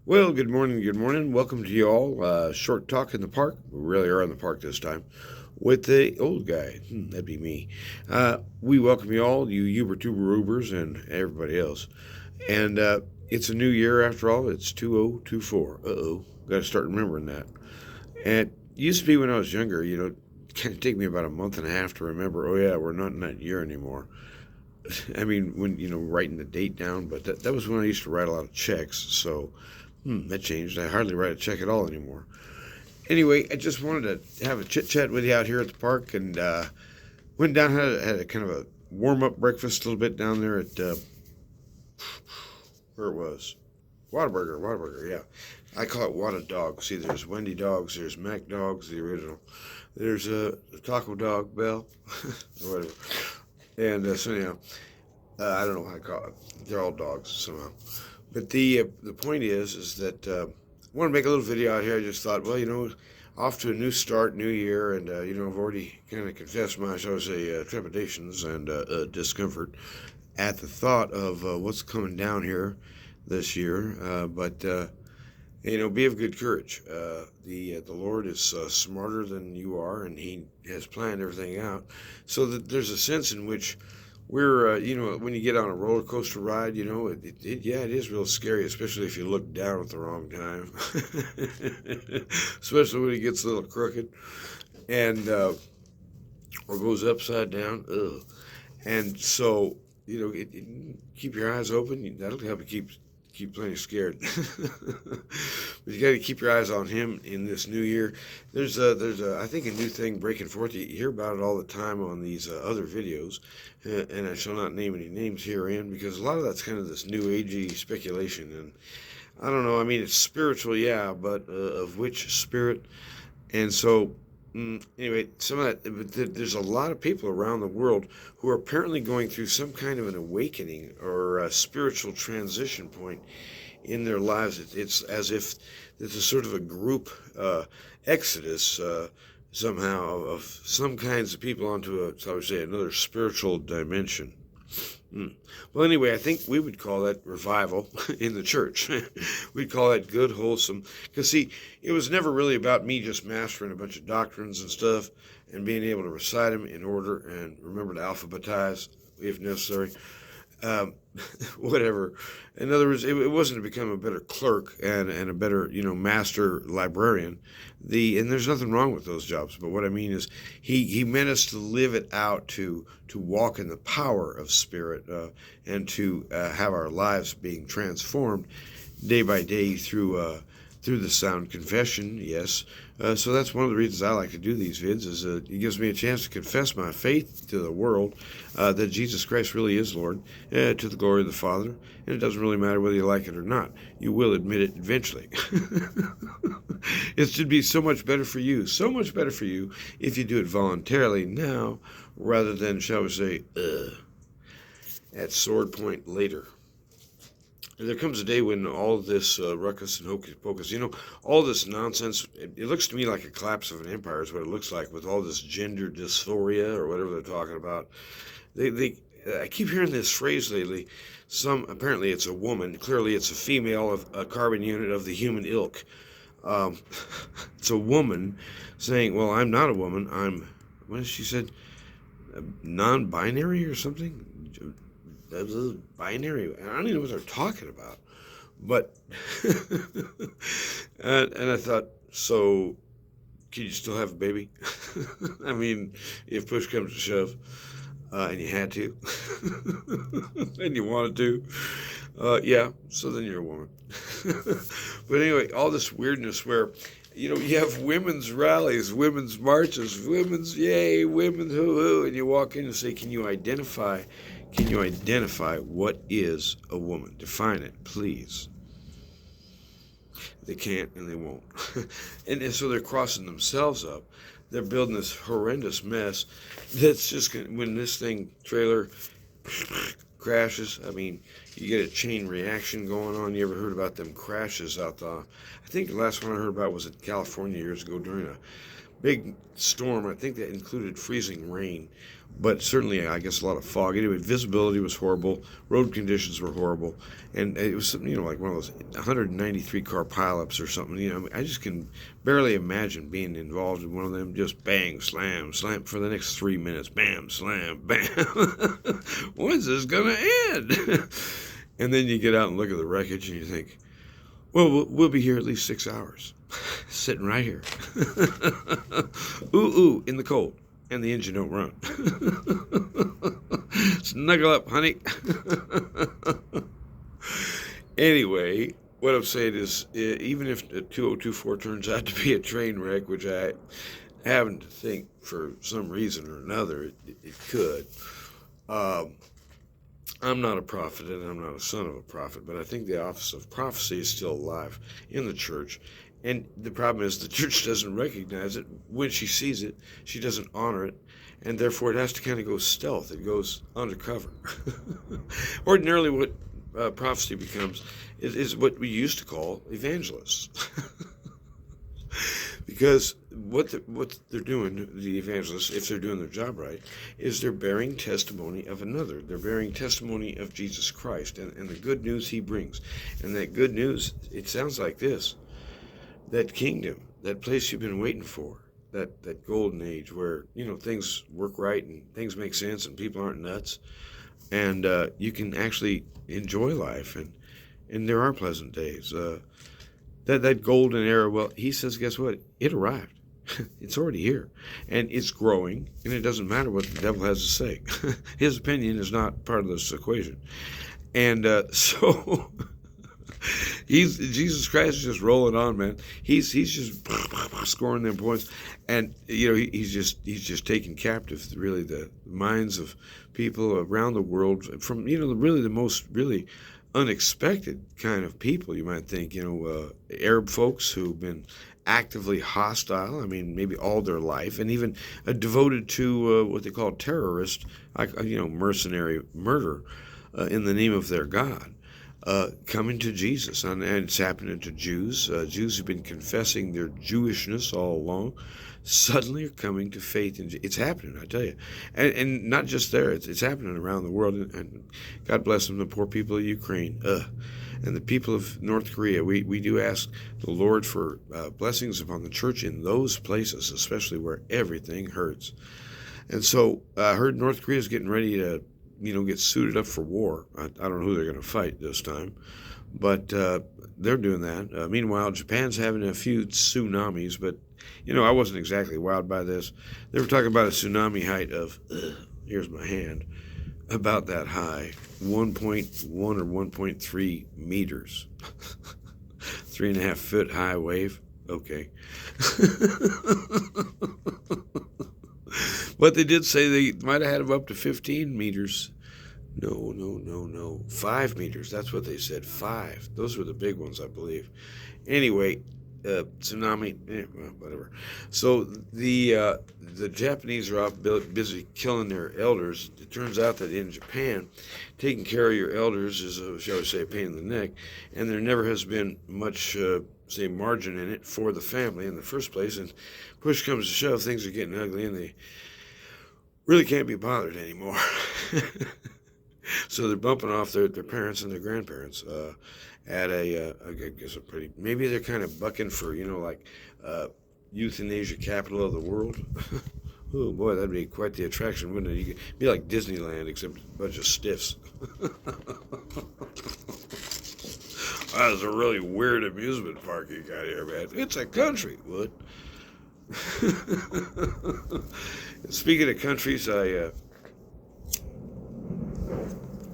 Well, good morning, good morning. Welcome to you all. Short talk in the park. We really are in the park this time with the old guy. That'd be me. We welcome you all, you Uber Tuber Ubers and everybody else. And it's a new year after all. It's 2024. Got to start remembering that. And it used to be when I was younger, it kind of take me about a month and a half to remember, oh yeah, we're not in that year anymore. I mean, when, writing the date down, but that was when I used to write a lot of checks. So, that changed. I hardly write a check at all anymore. Anyway, I just wanted to have a chit chat with you out here at the park, and went down, had a kind of a warm up breakfast a little bit down there at where it was, Whataburger, yeah. I call it Whata Dog. See, there's Wendy Dogs, there's Mac Dogs, the original. There's a Taco Dog Bell, or whatever. And so anyhow, I don't know how I call it. They're all dogs somehow. But the point is that I want to make a little video out here. I just thought, well, off to a new start, new year, and I've already kind of confessed my, shall I say, trepidations and discomfort at the thought of what's coming down here this year. But be of good courage. The Lord is smarter than you are, and He has planned everything out, so that there's a sense in which we're, when you get on a roller coaster ride, it is real scary, especially if you look down at the wrong time, especially when it gets a little crooked and or goes upside down. Ugh. And so, keep your eyes open. That'll help you keep plenty scared. But you got to keep your eyes on Him in this new year. There's I think a new thing breaking forth. You hear about it all the time on these other videos, and I shall not name any names herein because a lot of that's kind of this new agey speculation, and I don't know. I mean, it's spiritual, yeah, but of which spirit? And so, anyway, some of that, but there's a lot of people around the world who are apparently going through some kind of an awakening or a spiritual transition point in their lives. It's as if there's a sort of a group exodus somehow of some kinds of people onto I would say, another spiritual dimension. Well, anyway, I think we would call that revival in the church. We'd call that good, wholesome. Because, see, it was never really about me just mastering a bunch of doctrines and stuff and being able to recite them in order and remember to alphabetize if necessary. Um, Whatever. In other words, it wasn't to become a better clerk and a better, master librarian. And there's nothing wrong with those jobs. But what I mean is, he meant us to live it out, to walk in the power of Spirit, and to have our lives being transformed day by day through the sound confession, yes. So that's one of the reasons I like to do these vids, is it gives me a chance to confess my faith to the world, that Jesus Christ really is Lord, to the glory of the Father, and it doesn't really matter whether you like it or not. You will admit it eventually. It should be so much better for you, if you do it voluntarily now, rather than, shall we say, at sword point later. There comes a day when all this ruckus and hocus pocus, all this nonsense, it looks to me like a collapse of an empire is what it looks like, with all this gender dysphoria or whatever they're talking about. I keep hearing this phrase lately. Apparently it's a woman, clearly it's a female of a carbon unit of the human ilk. Um, it's a woman saying, well, I'm not a woman, what did she said, non-binary or something? That was binary. I don't even know what they're talking about. But, and I thought, so can you still have a baby? I mean, if push comes to shove, and you had to, and you wanted to, yeah, so then you're a woman. But anyway, all this weirdness where, you have women's rallies, women's marches, women's yay, women's hoo-hoo, and you walk in and say, can you identify what is a woman? Define it, please. They can't and they won't. And so they're crossing themselves up. They're building this horrendous mess that's just when this trailer crashes, I mean, you get a chain reaction going on. You ever heard about them crashes out there? I think the last one I heard about was in California years ago during a big storm. I think that included freezing rain, but certainly, I guess, a lot of fog. Anyway, visibility was horrible. Road conditions were horrible. And it was, like one of those 193 car pileups or something. I just can barely imagine being involved in one of them. Just bang, slam, slam for the next 3 minutes. Bam, slam, bam. When's this going to end? And then you get out and look at the wreckage and you think, well, we'll be here at least 6 hours. Sitting right here. Ooh, in the cold. And the engine don't run. Snuggle up, honey. Anyway, what I'm saying is, even if 2024 turns out to be a train wreck, which I happen to think for some reason or another it could, I'm not a prophet and I'm not a son of a prophet, but I think the office of prophecy is still alive in the church. And the problem is the church doesn't recognize it. When she sees it, she doesn't honor it, and therefore it has to kind of go stealth. It goes undercover. Ordinarily, what prophecy becomes is what we used to call evangelists. Because what they're doing, the evangelists, if they're doing their job right, is they're bearing testimony of another. They're bearing testimony of Jesus Christ and the good news he brings. And that good news, it sounds like this. That kingdom, that place you've been waiting for, that golden age where, things work right and things make sense and people aren't nuts. And you can actually enjoy life. And there are pleasant days. That golden era, well, he says, guess what? It arrived. It's already here. And it's growing, and it doesn't matter what the devil has to say. His opinion is not part of this equation. And so Jesus Christ is just rolling on, man. He's just scoring them points. And, he's just taking captive, really, the minds of people around the world from, really the most really unexpected kind of people, you might think, Arab folks who've been actively hostile, maybe all their life, and even devoted to what they call terrorist, mercenary murder in the name of their God, coming to Jesus. And it's happening to Jews. Jews who've been confessing their Jewishness all along suddenly are coming to faith in it's happening, I tell you. And not just there, it's happening around the world. And God bless them, the poor people of Ukraine, and the people of North Korea. We do ask the Lord for blessings upon the church in those places, especially where everything hurts. And so I heard North Korea is getting ready to, get suited up for war. I don't know who they're going to fight this time, but they're doing that. Meanwhile, Japan's having a few tsunamis, but I wasn't exactly wowed by this. They were talking about a tsunami height of, here's my hand, about that high, 1.1 or 1.3 meters. 3.5 foot high wave. Okay. But they did say they might have had them up to 15 meters. No. 5 meters. That's what they said. 5. Those were the big ones, I believe. Anyway, tsunami, whatever. So the Japanese are out busy killing their elders. It turns out that in Japan, taking care of your elders is, shall we say, a pain in the neck, and there never has been much, margin in it for the family in the first place. And push comes to shove, things are getting ugly, and they really can't be bothered anymore. So they're bumping off their parents and their grandparents at I guess maybe they're kind of bucking for, euthanasia capital of the world. Oh boy, that'd be quite the attraction, wouldn't it? You could be like Disneyland, except a bunch of stiffs. That's a really weird amusement park you got here, man. It's a country, what? Speaking of countries, I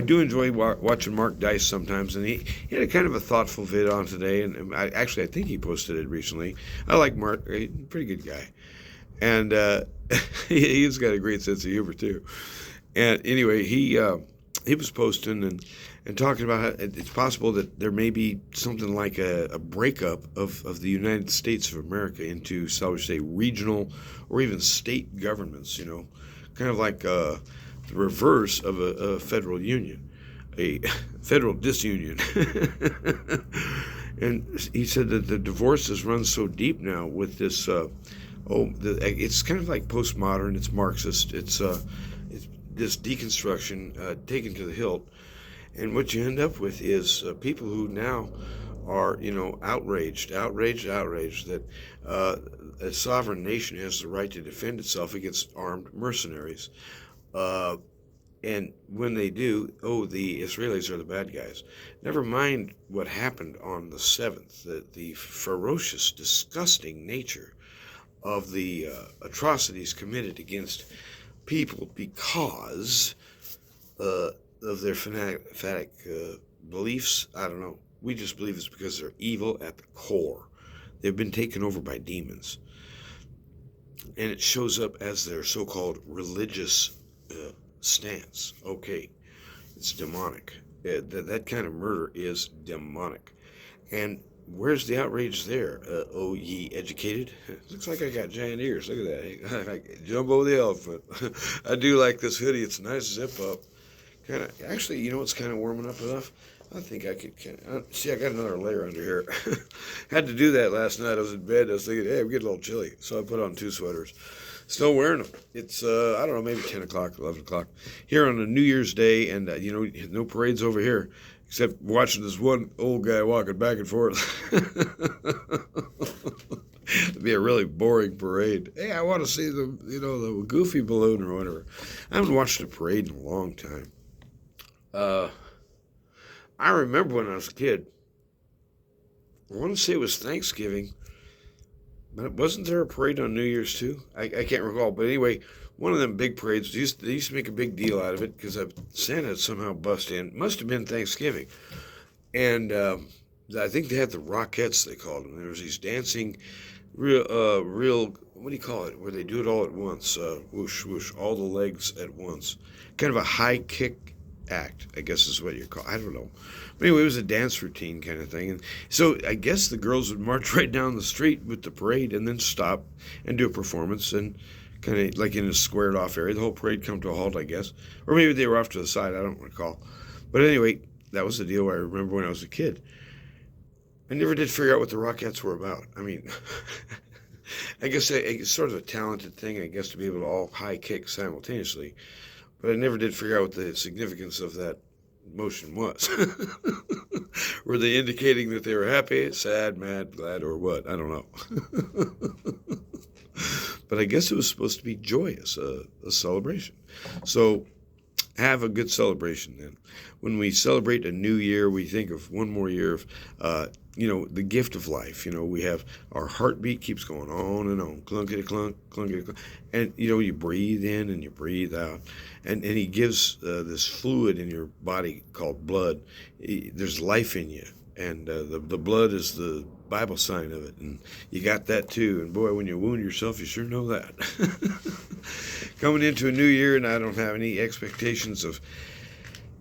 do enjoy watching Mark Dice sometimes, and he had a kind of a thoughtful vid on today, and I think he posted it recently. I like Mark, he's a pretty good guy, and he's got a great sense of humor too. And anyway, he was posting and talking about how it's possible that there may be something like a breakup of the United States of America into, shall we say, regional or even state governments, kind of like the reverse of a federal union, a federal disunion. And he said that the divorces run so deep now with this It's kind of like postmodern. It's Marxist. It's this deconstruction taken to the hilt, and what you end up with is people who now are, outraged that a sovereign nation has the right to defend itself against armed mercenaries. Uh, and when they do, the Israelis are the bad guys. Never mind what happened on the 7th, the ferocious, disgusting nature of the atrocities committed against people because of their fanatic beliefs. I don't know. We just believe it's because they're evil at the core. They've been taken over by demons. And it shows up as their so-called religious stance. Okay, it's demonic. That kind of murder is demonic. And where's the outrage there? Oh, ye educated? Looks like I got giant ears. Look at that. Like Jumbo the elephant. I do like this hoodie. It's a nice zip up. Actually, it's kind of warming up enough. I think I could see, I got another layer under here. Had to do that last night. I was in bed. I was thinking, hey, I'm getting a little chilly. So I put on 2 sweaters. Still wearing them. It's, I don't know, maybe 10 o'clock, 11 o'clock. Here on a New Year's Day, and, no parades over here, except watching this one old guy walking back and forth. It'd be a really boring parade. Hey, I want to see the goofy balloon or whatever. I haven't watched a parade in a long time. I remember when I was a kid, I want to say it was Thanksgiving, but wasn't there a parade on New Year's too? I can't recall. But anyway, one of them big parades, they used to make a big deal out of it because Santa had somehow bust in. Must have been Thanksgiving. And I think they had the Rockettes, they called them. There was these dancing, real, what do you call it, where they do it all at once, whoosh, whoosh, all the legs at once. Kind of a high kick act, I guess is what you call it. I don't know. But anyway, it was a dance routine kind of thing. And so I guess the girls would march right down the street with the parade and then stop and do a performance and kind of like in a squared off area. The whole parade come to a halt, I guess. Or maybe they were off to the side. I don't recall. But anyway, that was the deal I remember when I was a kid. I never did figure out what the Rockettes were about. I mean, I guess it's sort of a talented thing, I guess, to be able to all high kick simultaneously. But I never did figure out what the significance of that motion was. Were they indicating that they were happy, sad, mad, glad, or what? I don't know. But I guess it was supposed to be joyous, a celebration. So have a good celebration then. When we celebrate a new year, we think of one more year of, the gift of life. We have our heartbeat keeps going on and on, clunkety clunk, clunkety clunk, and you breathe in and you breathe out, and he gives this fluid in your body called blood. There's life in you, and the blood is the Bible sign of it, and you got that too. And boy, when you wound yourself, you sure know that. Coming into a new year, and I don't have any expectations of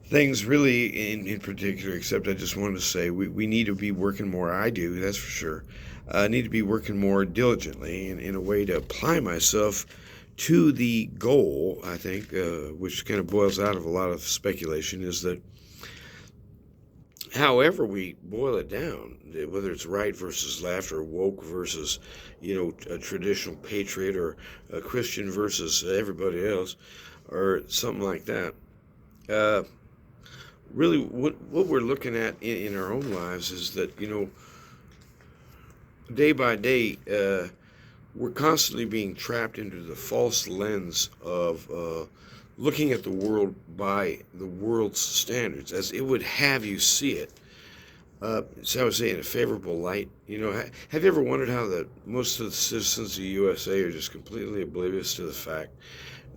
things really in particular, except I just wanted to say we need to be working more. I do, that's for sure. I need to be working more diligently in a way to apply myself to the goal, I think, which kind of boils out of a lot of speculation, is that however we boil it down, whether it's right versus left or woke versus, a traditional patriot or a Christian versus everybody else or something like that, really what we're looking at in our own lives is that, day by day, we're constantly being trapped into the false lens of looking at the world by the world's standards, as it would have you see it. So I would say in a favorable light. Have you ever wondered how most of the citizens of the USA are just completely oblivious to the fact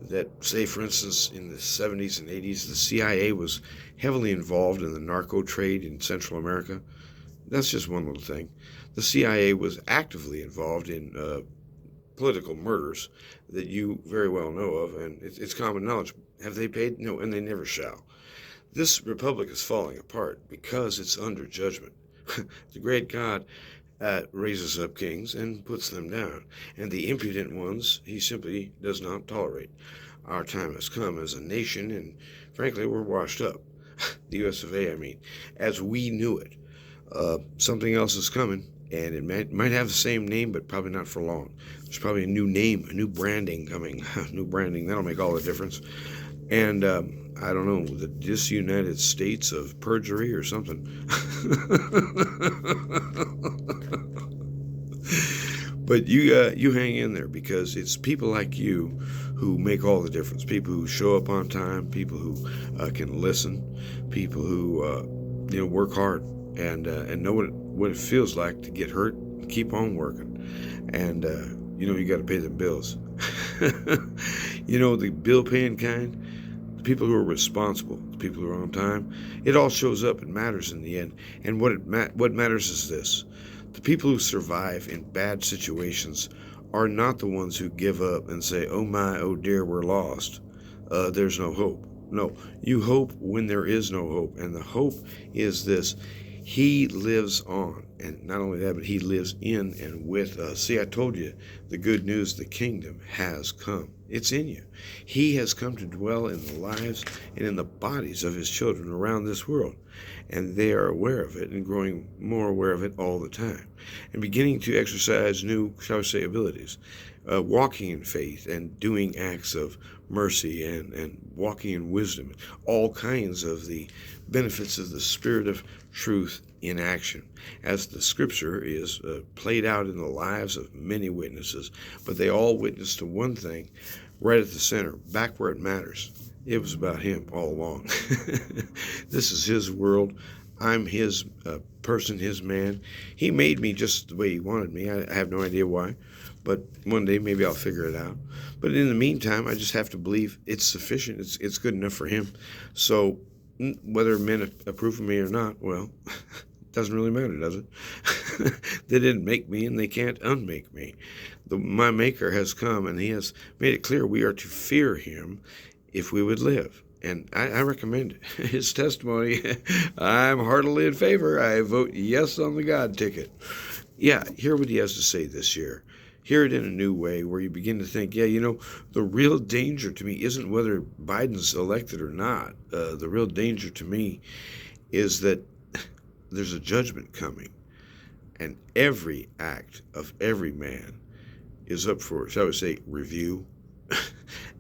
that, say, for instance, in the 70s and 80s, the CIA was heavily involved in the narco trade in Central America? That's just one little thing. The CIA was actively involved in political murders that you very well know of, and it's common knowledge. Have they paid? No, and they never shall. This republic is falling apart because it's under judgment. The great God raises up kings and puts them down, and the impudent ones he simply does not tolerate. Our time has come as a nation, and frankly, we're washed up. The US of A, I mean, as we knew it. Something else is coming, and it might have the same name, but probably not for long. There's probably a new name, a new branding coming. New branding, that'll make all the difference. And I don't know, the Disunited States of Perjury or something. But you hang in there, because it's people like you who make all the difference. People who show up on time, people who can listen, people who work hard and know what it feels like to get hurt and keep on working. And you got to pay the bills. The bill paying kind, the people who are responsible, the people who are on time. It all shows up and matters in the end. And what matters is this: the people who survive in bad situations are not the ones who give up and say, "Oh my, oh dear, we're lost. There's no hope." No, you hope when there is no hope. And the hope is this: He lives on. And not only that, but He lives in and with us. See, I told you the good news, the kingdom has come. It's in you. He has come to dwell in the lives and in the bodies of His children around this world. And they are aware of it and growing more aware of it all the time. And beginning to exercise new, shall we say, abilities. Walking in faith and doing acts of mercy and walking in wisdom. All kinds of the benefits of the Spirit of truth in action, as the scripture is played out in the lives of many witnesses. But they all witness to one thing right at the center, back where it matters. It was about Him all along. This is His world. I'm His person, His man. He made me just the way He wanted me. I have no idea why, but one day maybe I'll figure it out. But in the meantime, I just have to believe it's sufficient. It's good enough for Him. So whether men approve of me or not, well, it doesn't really matter, does it? They didn't make me, and they can't unmake me. My Maker has come, and He has made it clear we are to fear Him if we would live. And I recommend it. His testimony, I'm heartily in favor. I vote yes on the God ticket. Yeah, hear what He has to say this year. Hear it in a new way, where you begin to think, the real danger to me isn't whether Biden's elected or not. The real danger to me is that there's a judgment coming, and every act of every man is up for, shall we say, review,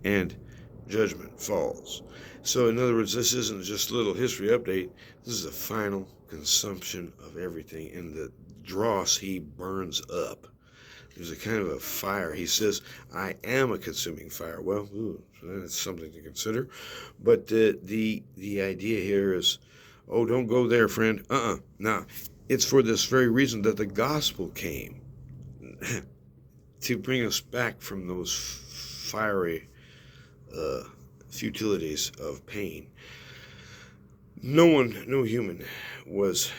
and judgment falls. So in other words, this isn't just a little history update. This is a final consumption of everything. And the dross He burns up. There's a kind of a fire. He says, I am a consuming fire. Well, that's something to consider. But the idea here is, oh, don't go there, friend. No. It's for this very reason that the gospel came, to bring us back from those fiery futilities of pain. No human was,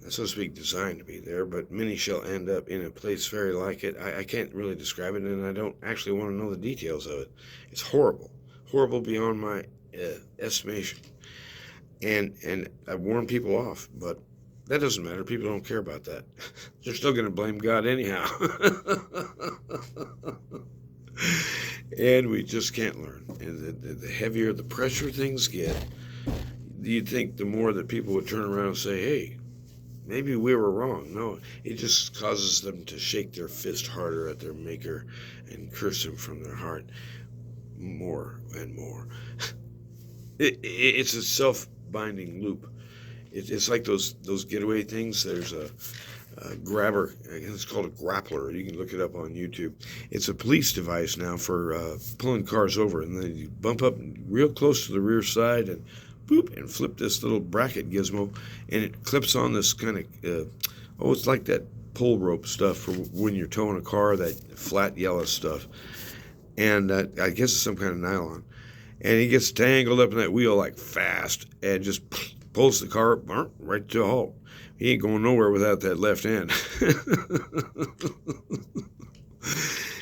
so to speak, designed to be there, but many shall end up in a place very like it. I can't really describe it, and I don't actually want to know the details of it. It's horrible beyond my estimation. And I warn people off, but that doesn't matter. People don't care about that. They're still going to blame God anyhow. And we just can't learn. And the heavier the pressure things get, you'd think the more that people would turn around and say, hey, maybe we were wrong. No, it just causes them to shake their fist harder at their Maker and curse Him from their heart more and more. It's a self-binding loop. It's like those getaway things. There's a grabber. It's called a grappler. You can look it up on YouTube. It's a police device now for pulling cars over, and then you bump up real close to the rear side and boop, and flip this little bracket gizmo, and it clips on this kind of it's like that pull rope stuff for when you're towing a car, that flat yellow stuff, and I guess it's some kind of nylon, and he gets tangled up in that wheel like fast and just pulls the car right to a halt. He ain't going nowhere without that left hand.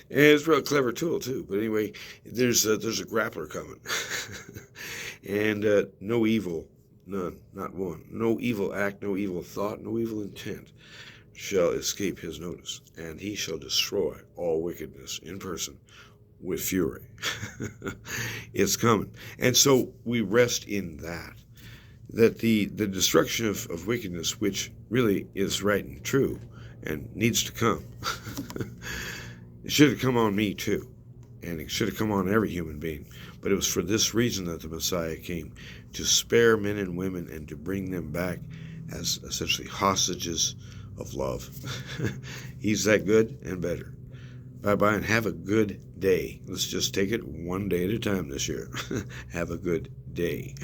And it's a real clever tool too. But anyway, there's a grappler coming. And no evil, none, not one. No evil act, no evil thought, no evil intent shall escape His notice. And He shall destroy all wickedness in person with fury. It's coming. And so we rest in that the destruction of wickedness, which really is right and true, and needs to come. It should have come on me too, and it should have come on every human being. But it was for this reason that the Messiah came, to spare men and women and to bring them back as essentially hostages of love. He's that good and better. Bye-bye, and have a good day. Let's just take it one day at a time this year. Have a good day.